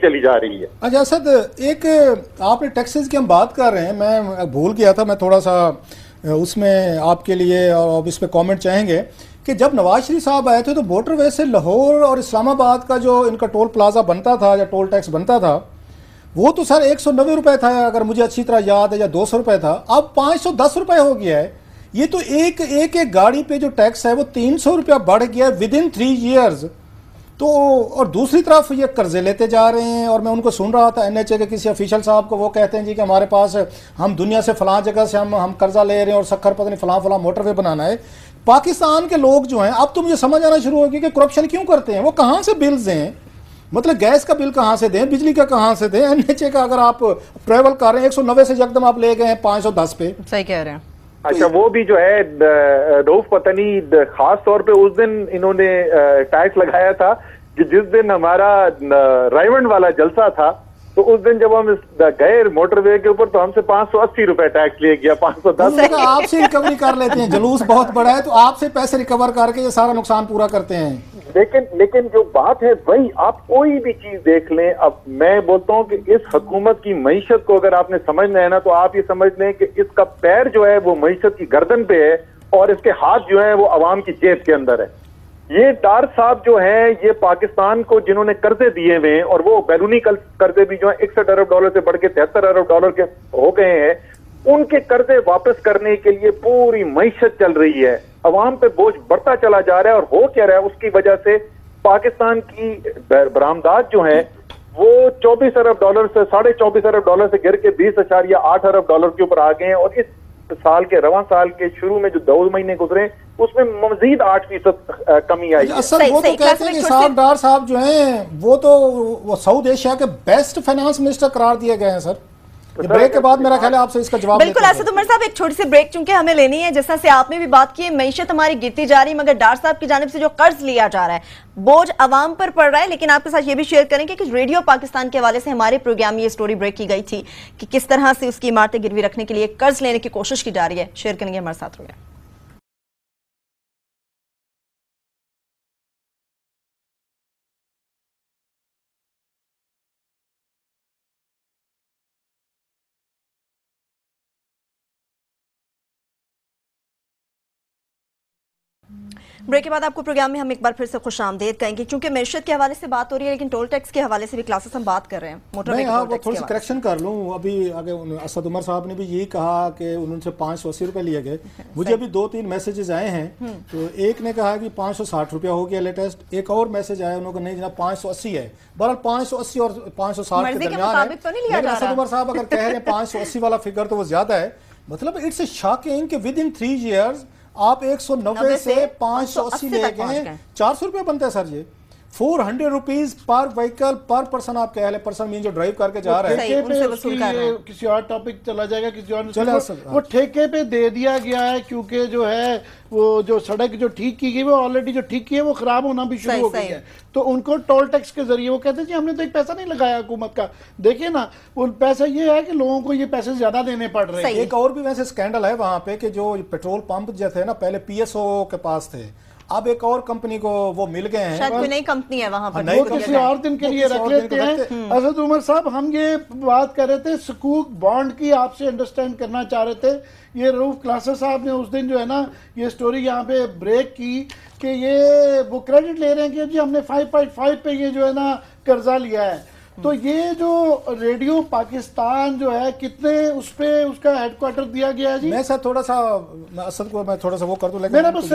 चली जा रही है। अच्छा असद, एक आपने टैक्सेस की हम बात कर रहे हैं, मैं भूल गया था, मैं थोड़ा सा उसमें आपके लिए और इस पे कमेंट चाहेंगे कि जब नवाज शरीफ साहब आए थे तो मोटरवे से लाहौर और इस्लामाबाद का जो इनका टोल प्लाजा बनता था या टोल टैक्स बनता था वो तो सर 190 रुपये था अगर मुझे अच्छी तरह याद है, या 200 रुपये था, अब 510 रुपये हो गया है। ये तो एक गाड़ी पे जो टैक्स है वो 300 रुपया बढ़ गया विद इन 3 ईयर्स। तो और दूसरी तरफ ये कर्जे लेते जा रहे हैं, और मैं उनको सुन रहा था NHA के किसी ऑफिशियल साहब को, वो कहते हैं जी कि हमारे पास हम दुनिया से फलां जगह से हम कर्जा ले रहे हैं और सखर पता नहीं फलां मोटरवे बनाना है। पाकिस्तान के लोग जो हैं, अब तो मुझे समझ आना शुरू हो गया कि करप्शन क्यों करते हैं, वो कहाँ से बिल्स हैं, मतलब गैस का बिल कहाँ से दें, बिजली का कहाँ से दें, NHA का अगर आप ट्रेवल कर रहे हैं 190 से एकदम आप ले गए हैं 510 पे। सही कह रहे हैं। अच्छा, वो भी जो है रऊफ पता नहीं खास तौर पे उस दिन इन्होंने टैक्स लगाया था कि जिस दिन हमारा रायवंड वाला जलसा था, तो उस दिन जब हम गए मोटरवे के ऊपर तो हमसे 580 रुपए टैक्स लिया गया, 510। आपसे रिकवरी कर लेते हैं, जुलूस बहुत बड़ा है तो आपसे पैसे रिकवर करके ये सारा नुकसान पूरा करते हैं। लेकिन जो बात है वही, आप कोई भी चीज देख लें, अब मैं बोलता हूं कि इस हुकूमत की मईशत को अगर आपने समझना है ना, तो आप ये समझ लें कि इसका पैर जो है वो मईशत की गर्दन पे है और इसके हाथ जो है वो अवाम की जेब के अंदर है। ये डार साहब जो है, ये पाकिस्तान को जिन्होंने कर्जे दिए हुए हैं, और वो बैरूनी कर्जे भी जो है 61 अरब डॉलर से बढ़ के 73 अरब डॉलर के हो गए हैं, उनके कर्जे वापस करने के लिए पूरी मईशत चल रही है, अवाम पे बोझ बढ़ता चला जा रहा है। और हो क्या रहा है, उसकी वजह से पाकिस्तान की बरामदात जो है वो 24 अरब डॉलर से 24.5 अरब डॉलर से गिर के 20.8 अरब डॉलर के ऊपर आ गए हैं। और इस साल के रवां साल के शुरू में जो 2 महीने गुजरे उसमें मजीद 8% कमी आई है। असल वो तो कहते हैं कि साहब डार साहब जो हैं वो साउथ एशिया के बेस्ट फाइनेंस मिनिस्टर करार दिए गए हैं सर। ब्रेक के बाद मेरा ख्याल है आपसे इसका जवाब बिल्कुल असद उमर साहब, एक छोटी सी ब्रेक चूंकि हमें लेनी है। जैसा से आपने भी बात की, मईशत हमारी गिरती जा रही, मगर डार साहब की जानिब से जो कर्ज लिया जा रहा है बोझ अवाम पर पड़ रहा है। लेकिन आपके साथ ये भी शेयर करेंगे कि रेडियो पाकिस्तान के हवाले से हमारे प्रोग्राम में ये स्टोरी ब्रेक की गई थी कि किस तरह से उसकी इमारतें गिरवी रखने के लिए कर्ज लेने की कोशिश की जा रही है। शेयर करेंगे, हमारे साथ रहिए। ब्रेक के बाद आपको प्रोग्राम में हम एक बार फिर से खुशामदीद कहेंगे, क्योंकि मैशत के हवाले से बात हो रही है लेकिन टोल टैक्स के हवाले से भी क्लासेस हम बात कर रहे हैं। मैं यहाँ वो थोड़ा सा करेक्शन कर लूँ, अभी आगे असद उमर साहब ने भी यही कहा कि उनसे 580 रुपये लिए गए। मुझे अभी 2-3 मैसेजेस आए हैं, तो एक ने कहा कि 560 रुपया हो गया लेटेस्ट, एक और मैसेज आया उन्होंने नहीं जनाब 580 है। बहरहाल 580 और 560 के दरमियान है। लेकिन असद उमर साहब अगर कह रहे हैं 580 वाला फिगर तो वो ज्यादा है। मतलब इट्स ए शॉकिंग कि विद इन 3 ईयर्स आप 190 से 580 ले गए, 400 रुपये बनता है सर। ये 400 रुपीज पर व्हीकल पर पर्सन, आप कह रहे पर्सन मीन जो ड्राइव करके जा रहे हैं। किसी और टॉपिक चला जाएगा, किसी और वो ठेके पे दे दिया गया है, क्योंकि जो है वो जो सड़क जो ठीक की गई वो ऑलरेडी जो ठीक की है वो खराब होना भी शुरू हो गई है। तो उनको टोल टैक्स के जरिए वो कहते हैं जी हमने तो एक पैसा नहीं लगाया हुकूमत का। देखिए ना, वो पैसा ये है कि लोगों को ये पैसे ज्यादा देने पड़ रहे हैं। एक और भी वैसे स्कैंडल है वहां पे कि जो पेट्रोल पंप जो थे ना पहले PSO के पास थे, अब एक और कंपनी को वो मिल गए हैं, शायद कोई नई कंपनी है वहां पर, वो किसी और दिन के लिए रख लेते हैं। असद उमर साहब, हम ये बात कर रहे थे सुकूक बॉन्ड की, आपसे अंडरस्टैंड करना चाह रहे थे। ये रऊफ क्लासेस साहब ने उस दिन जो है ना ये स्टोरी यहाँ पे ब्रेक की कि ये वो क्रेडिट ले रहे हैं कि जी हमने 5.5 पे ये जो है ना कर्जा लिया है। तो ये जो रेडियो पाकिस्तान जो है कितने उस पे उसका हेडक्वार्टर दिया गया है जी? मैं सर थोड़ा सा असद को मैं थोड़ा सा वो कर दूं, लेकिन मेरा बस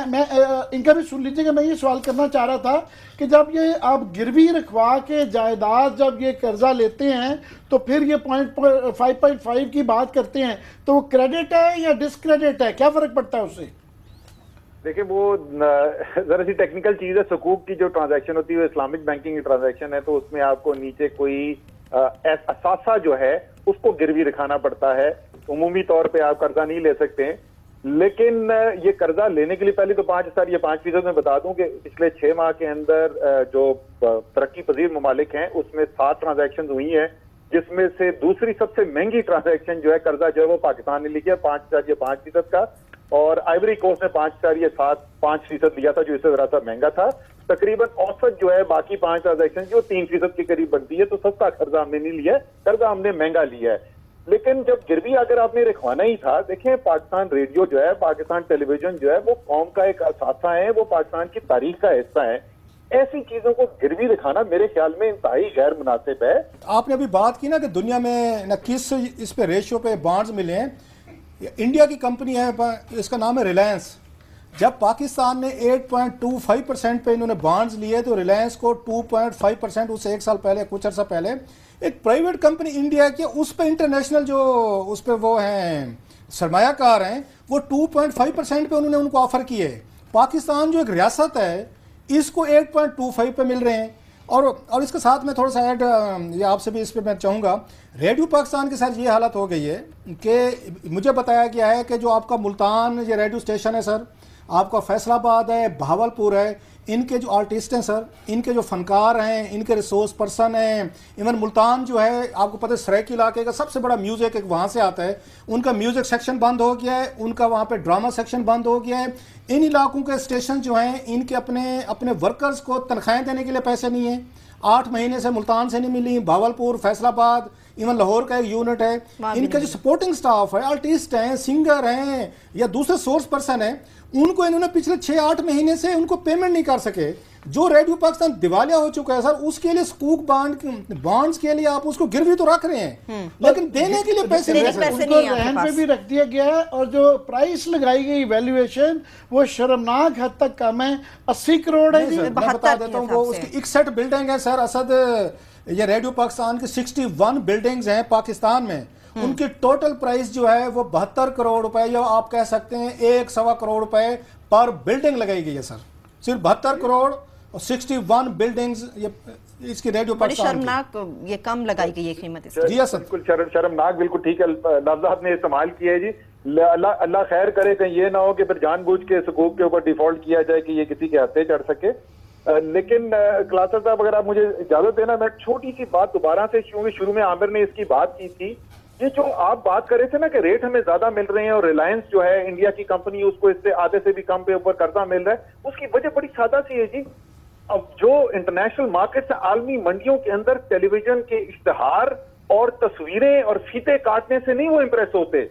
मैं इनका भी सुन लीजिएगा। मैं ये सवाल करना चाह रहा था कि जब ये आप गिरवी रखवा के जायदाद जब ये कर्जा लेते हैं तो फिर ये 5.5 की बात करते हैं, तो वो क्रेडिट है या डिसक्रेडिट है, क्या फर्क पड़ता है उससे? देखिए, वो जरा सी टेक्निकल चीज है। सुकूक की जो ट्रांजैक्शन होती है वो इस्लामिक बैंकिंग की ट्रांजैक्शन है, तो उसमें आपको नीचे कोई असासा जो है उसको गिरवी रखाना पड़ता है। उमूमी तौर पे आप कर्जा नहीं ले सकते हैं। लेकिन ये कर्जा लेने के लिए पहले तो 5% ये 5% मैं बता दूं कि पिछले 6 माह के अंदर जो तरक्की पजीर ममालिक हैं उसमें 7 ट्रांजैक्शन हुई हैं, जिसमें से दूसरी सबसे महंगी ट्रांजैक्शन जो है कर्जा जो है वो पाकिस्तान ने लिया 5% का, और आइवरी कोस्ट ने 5% लिया था जो इससे जरा सा महंगा था। तकरीबन औसत जो है बाकी 5 ट्रांजेक्शन की वो 3% के करीब बनती है। तो सस्ता कर्जा हमने नहीं लिया है, कर्जा हमने महंगा लिया है। लेकिन जब गिरवी अगर आपने रखवाना ही था, देखें पाकिस्तान रेडियो जो है, पाकिस्तान टेलीविजन जो है, वो कौम का एक असासा है, वो पाकिस्तान की तारीख का हिस्सा है। ऐसी चीजों को गिरवी दिखाना मेरे ख्याल में इंतहाई गैर मुनासिब है। आपने अभी बात की ना कि दुनिया में न किस इस पे रेशियो पे बॉन्ड्स मिले हैं। इंडिया की कंपनी है, इसका नाम है रिलायंस। जब पाकिस्तान ने 8.25% पे इन्होंने बॉन्ड्स लिए तो रिलायंस को 2.5%, उससे एक साल पहले, कुछ अर्सा पहले एक प्राइवेट कंपनी इंडिया की, उस पर इंटरनेशनल जो उस पर वो हैं सरमायाकार हैं, वो 2.5% पे उन्होंने उनको ऑफर किए। पाकिस्तान जो एक रियासत है इसको 8.25 पे मिल रहे हैं। और इसके साथ में थोड़ा सा ऐड ये आपसे भी इस पे मैं चाहूँगा, रेडियो पाकिस्तान के साथ ये हालत हो गई है कि मुझे बताया गया है कि जो आपका मुल्तान ये रेडियो स्टेशन है सर, आपका फैसलाबाद है, बहावलपुर है, इनके जो आर्टिस्ट हैं सर, इनके जो फनकार हैं, इनके रिसोर्स पर्सन हैं, इवन मुल्तान जो है आपको पता है सराइकी इलाके का सबसे बड़ा म्यूज़िक एक वहाँ से आता है, उनका म्यूज़िक सेक्शन बंद हो गया है, उनका वहाँ पे ड्रामा सेक्शन बंद हो गया है। इन इलाकों के स्टेशन जो हैं इनके अपने वर्कर्स को तनख्वाहें देने के लिए पैसे नहीं हैं। 8 महीने से मुल्तान से नहीं मिली। भावलपुर, फैसलाबाद, इवन लाहौर का एक यूनिट है, इनका जो सपोर्टिंग स्टाफ है, आर्टिस्ट हैं, सिंगर हैं या दूसरे सोर्स पर्सन हैं, उनको इन्होंने पिछले 6-8 महीने से उनको पेमेंट नहीं कर सके। जो रेडियो पाकिस्तान दिवालिया हो चुका है सर, उसके लिए स्कूक बॉन्ड्स के लिए आप उसको गिरवी तो रख रहे हैं, लेकिन देने के लिए पैसे रहन पे भी रख दिया गया है। और जो प्राइस लगाई गई वैल्यूएशन वो शर्मनाक हद तक कम है, 80 करोड़ है। मैं बता देता हूँ, वो उसकी 61 बिल्डिंग है सर। असद ये रेडियो पाकिस्तान की 61 बिल्डिंग्स हैं पाकिस्तान में, उनकी टोटल प्राइस जो है वो 72 करोड़ रुपए, या आप कह सकते हैं 1.25 करोड़ रुपए पर बिल्डिंग लगाई गई है सर। सिर्फ 72 करोड़ और 61 बिल्डिंग्स ये इसकी रेडियो पाकिस्तान शर्मनाक, ये कम लगाई गई है कीमत इसकी। जी सर, बिल्कुल शर्मनाक, बिल्कुल ठीक है लफ्ज़ आपने इस्तेमाल किया है जी। अल्लाह खैर करे कहीं ये ना हो कि फिर जानबूझ के सुकूक के ऊपर डिफॉल्ट किया जाए कि ये किसी के हत्थे चढ़ सके। लेकिन क्लासर साहब अगर आप मुझे इजाजत देना, मैं छोटी सी बात दोबारा से, क्योंकि शुरू में आमिर ने इसकी बात की थी, ये जो आप बात कर रहे थे ना कि रेट हमें ज्यादा मिल रहे हैं और रिलायंस जो है इंडिया की कंपनी, उसको इससे आधे से भी कम पे ऊपर कर्जा मिल रहा है, उसकी वजह बड़ी सादा सी है जी। अब जो इंटरनेशनल मार्केट से आलमी मंडियों के अंदर टेलीविजन के इश्तिहार और तस्वीरें और फीते काटने से नहीं वो इंप्रेस होते,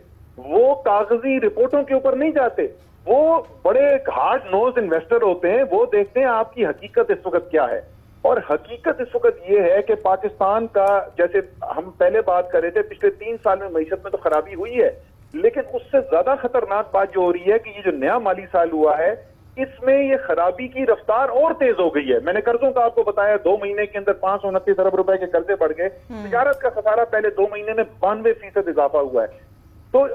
वो कागजी रिपोर्टों के ऊपर नहीं जाते, वो बड़े हार्ड नोज इन्वेस्टर होते हैं, वो देखते हैं आपकी हकीकत इस वक्त क्या है। और हकीकत इस वक्त ये है कि पाकिस्तान का, जैसे हम पहले बात कर रहे थे, पिछले 3 साल में मईशत में तो खराबी हुई है, लेकिन उससे ज्यादा खतरनाक बात जो हो रही है कि ये जो नया माली साल हुआ है, इसमें ये खराबी की रफ्तार और तेज हो गई है। मैंने कर्जों का आपको बताया, 2 महीने के अंदर 529 अरब रुपए के कर्जे बढ़ गए। तिजारत का खसारा पहले 2 महीने में 92% इजाफा हुआ है। तो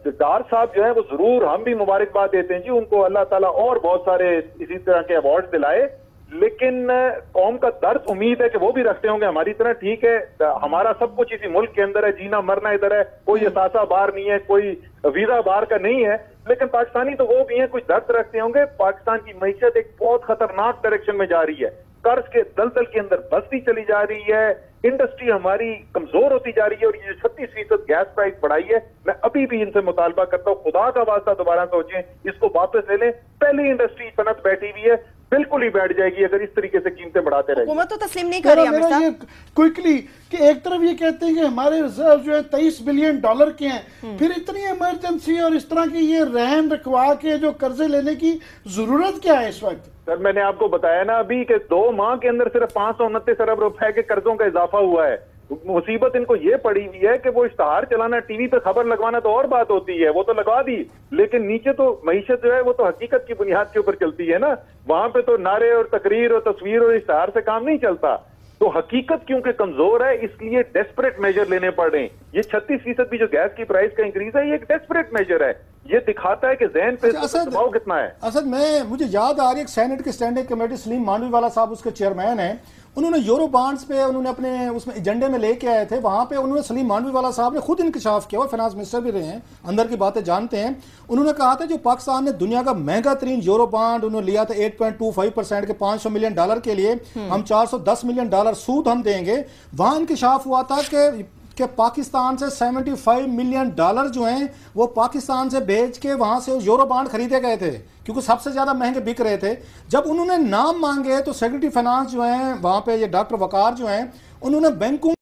डार साहब जो है वो जरूर, हम भी मुबारकबाद देते हैं जी उनको, अल्लाह ताला और बहुत सारे इसी तरह के अवार्ड दिलाए। लेकिन कौम का दर्द उम्मीद है कि वो भी रखते होंगे हमारी तरह। ठीक है, हमारा सब कुछ इसी मुल्क के अंदर है, जीना मरना इधर है, कोई असासा बाहर नहीं है, कोई वीजा बाहर का नहीं है, लेकिन पाकिस्तानी तो वो भी हैं, कुछ दर्द रखते होंगे। पाकिस्तान की मईशत एक बहुत खतरनाक डायरेक्शन में जा रही है, कर्ज के दलदल के अंदर बसती चली जा रही है, इंडस्ट्री हमारी कमजोर होती जा रही है। और ये 36% गैस प्राइस बढ़ाई है, मैं अभी भी इनसे मुतालबा करता हूँ, खुदा का वास्ता दोबारा सोचें, इसको वापस ले लें। पहली इंडस्ट्री सनत बैठी हुई है, बिल्कुल ही बैठ जाएगी अगर इस तरीके से कीमतें बढ़ाते रहे। हुकूमत तो तस्लीम नहीं कर रही है क्विकली कि एक तरफ ये कहते हैं कि हमारे रिजर्व जो है $23 बिलियन के हैं, फिर इतनी इमरजेंसी और इस तरह की ये रहन रखवा के जो कर्जे लेने की जरूरत क्या है इस वक्त? सर मैंने आपको बताया ना अभी कि 2 माह के अंदर सिर्फ 529 अरब रुपए के कर्जों का इजाफा हुआ है। मुसीबत इनको ये पड़ी हुई है कि वो इश्तहार चलाना, टीवी पे खबर लगवाना तो और बात होती है, वो तो लगवा दी, लेकिन नीचे तो मईशत जो है वो तो हकीकत की बुनियाद के ऊपर चलती है ना। वहां पे तो नारे और तकरीर और तस्वीर और इश्तहार से काम नहीं चलता। तो हकीकत क्योंकि कमजोर है, इसलिए डेस्परेट मेजर लेने पड़ रहे हैं। ये 36% भी जो गैस की प्राइस का इंक्रीज है, ये एक डेस्परेट मेजर है। ये दिखाता है कि जहन पे दबाव कितना है। असद मुझे याद आ रही है, सेनेट की स्टैंडिंग कमेटी, सलीम मांडवी वाला साहब उसके चेयरमैन हैं, उन्होंने यूरो बॉन्ड्स पे उन्होंने अपने उसमें एजेंडे में लेके आए थे। वहाँ पे उन्होंने, सलीम मांडवी वाला साहब ने खुद इंकशाफ किया, वो फाइनेंस मिनिस्टर भी रहे हैं, अंदर की बातें जानते हैं। उन्होंने कहा था जो पाकिस्तान ने दुनिया का महंगा तरीन यूरो बॉन्ड उन्होंने लिया था 8.25% के $500 मिलियन के लिए, हम $410 मिलियन सूद हम देंगे। वहाँ इंकशाफ हुआ था कि कि पाकिस्तान से $75 मिलियन जो हैं वो पाकिस्तान से भेज के वहां से यूरो बॉन्ड खरीदे गए थे, क्योंकि सबसे ज्यादा महंगे बिक रहे थे। जब उन्होंने नाम मांगे तो सेक्रेटरी फाइनेंस जो हैं वहां पे ये डॉक्टर वकार जो हैं, उन्होंने बैंकों